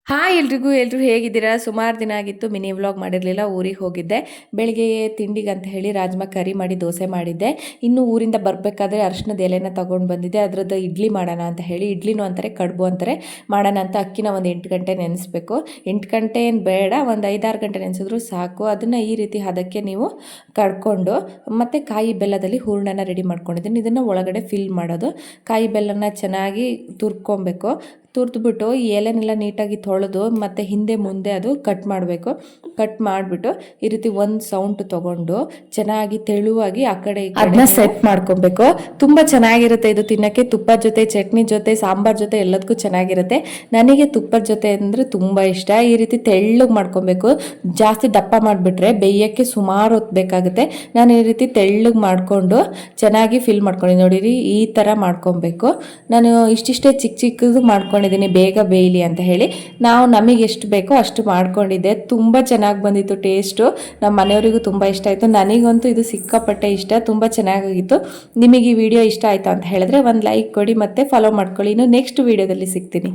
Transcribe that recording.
Hi ಎಲ್ರು ಹೇಗಿದ್ದೀರಾ? ಸುಮಾರು ದಿನ ಆಗಿತ್ತು ಮಿನಿ ವ್ಲಾಗ್ ಮಾಡಿರಲಿಲ್ಲ. ಊರಿಗೆ ಹೋಗಿದ್ದೆ. ಬೆಳಿಗ್ಗೆ ತಿಂಡಿಗೆ ಅಂತ ಹೇಳಿ ರಾಜ್ಮಾ ಕರಿ ಮಾಡಿ ದೋಸೆ ಮಾಡಿದ್ದೆ. ಇನ್ನು ಊರಿಂದ ಬರಬೇಕಾದ್ರೆ ಅರಿಶಿಣದ ಎಲೆನ ತೊಗೊಂಡು ಬಂದಿದ್ದೆ. ಅದರದ್ದು ಇಡ್ಲಿ ಮಾಡೋಣ ಅಂತ ಹೇಳಿ, ಇಡ್ಲಿನೂ ಅಂತಾರೆ ಕಡುಬು ಅಂತಾರೆ, ಮಾಡೋಣ ಅಂತ ಅಕ್ಕಿನ ಒಂದು 8 ಗಂಟೆ ನೆನೆಸ್ಬೇಕು. 8 ಗಂಟೆ ಏನು ಬೇಡ, ಒಂದು 5-6 ಗಂಟೆ ನೆನೆಸಿದ್ರು ಸಾಕು. ಅದನ್ನು ಈ ರೀತಿ ಅದಕ್ಕೆ ನೀವು ಕಡ್ಕೊಂಡು ಮತ್ತು ಕಾಯಿ ಬೆಲ್ಲದಲ್ಲಿ ಹೂರಣನ ರೆಡಿ ಮಾಡ್ಕೊಂಡಿದ್ದೀನಿ. ಇದನ್ನು ಒಳಗಡೆ ಫಿಲ್ ಮಾಡೋದು. ಕಾಯಿ ಬೆಲ್ಲನ ಚೆನ್ನಾಗಿ ತುರ್ಕೊಬೇಕು. ತುರಿದ್ಬಿಟ್ಟು ಈ ಎಲೆನೆಲ್ಲ ನೀಟಾಗಿ ತೊಳೆದು ಮತ್ತು ಹಿಂದೆ ಮುಂದೆ ಅದು ಕಟ್ ಮಾಡಬೇಕು. ಕಟ್ ಮಾಡಿಬಿಟ್ಟು ಈ ರೀತಿ ಒಂದು ಸೌಂಡ್ ತೊಗೊಂಡು ಚೆನ್ನಾಗಿ ತೆಳುವಾಗಿ ಆ ಕಡೆ ಅದನ್ನ ಸೆಟ್ ಮಾಡ್ಕೊಬೇಕು. ತುಂಬ ಚೆನ್ನಾಗಿರುತ್ತೆ ಇದು ತಿನ್ನೋಕ್ಕೆ. ತುಪ್ಪದ ಜೊತೆ, ಚಟ್ನಿ ಜೊತೆ, ಸಾಂಬಾರ್ ಜೊತೆ ಎಲ್ಲದಕ್ಕೂ ಚೆನ್ನಾಗಿರುತ್ತೆ. ನನಗೆ ತುಪ್ಪದ ಜೊತೆ ಅಂದರೆ ತುಂಬ ಇಷ್ಟ. ಈ ರೀತಿ ತೆಳ್ಳಗೆ ಮಾಡ್ಕೊಬೇಕು. ಜಾಸ್ತಿ ದಪ್ಪ ಮಾಡಿಬಿಟ್ರೆ ಬೇಯೋಕ್ಕೆ ಸುಮಾರು ಹೊತ್ತು ಬೇಕಾಗುತ್ತೆ. ನಾನು ಈ ರೀತಿ ತೆಳ್ಳಗೆ ಮಾಡಿಕೊಂಡು ಚೆನ್ನಾಗಿ ಫಿಲ್ ಮಾಡ್ಕೊಂಡಿದ್ದೀನಿ. ನೋಡಿರಿ, ಈ ಥರ ಮಾಡ್ಕೊಬೇಕು. ನಾನು ಇಷ್ಟಿಷ್ಟೇ ಚಿಕ್ಕ ಚಿಕ್ಕದು ಮಾಡ್ಕೊಂಡಿದ್ದೀನಿ ಬೇಗ ಬೇಯಲಿ ಅಂತ ಹೇಳಿ. ನಮಗೆ ಎಷ್ಟು ಬೇಕೋ ಅಷ್ಟು ಮಾಡ್ಕೊಂಡಿದ್ದೆ. ತುಂಬ ಚೆನ್ನಾಗಿ ಬಂದಿತ್ತು ಟೇಸ್ಟು. ನಮ್ಮ ಮನೆಯವರಿಗೂ ತುಂಬ ಇಷ್ಟ ಆಯಿತು. ನನಗಂತೂ ಇದು ಸಿಕ್ಕಾಪಟ್ಟೆ ಇಷ್ಟ. ತುಂಬ ಚೆನ್ನಾಗಿತ್ತು. ನಿಮಗೆ ಈ ವಿಡಿಯೋ ಇಷ್ಟ ಆಯಿತು ಅಂತ ಹೇಳಿದ್ರೆ ಒಂದು ಲೈಕ್ ಕೊಡಿ ಮತ್ತು ಫಾಲೋ ಮಾಡ್ಕೊಳ್ಳಿ. ಇನ್ನು ನೆಕ್ಸ್ಟ್ ವಿಡಿಯೋದಲ್ಲಿ ಸಿಗ್ತೀನಿ.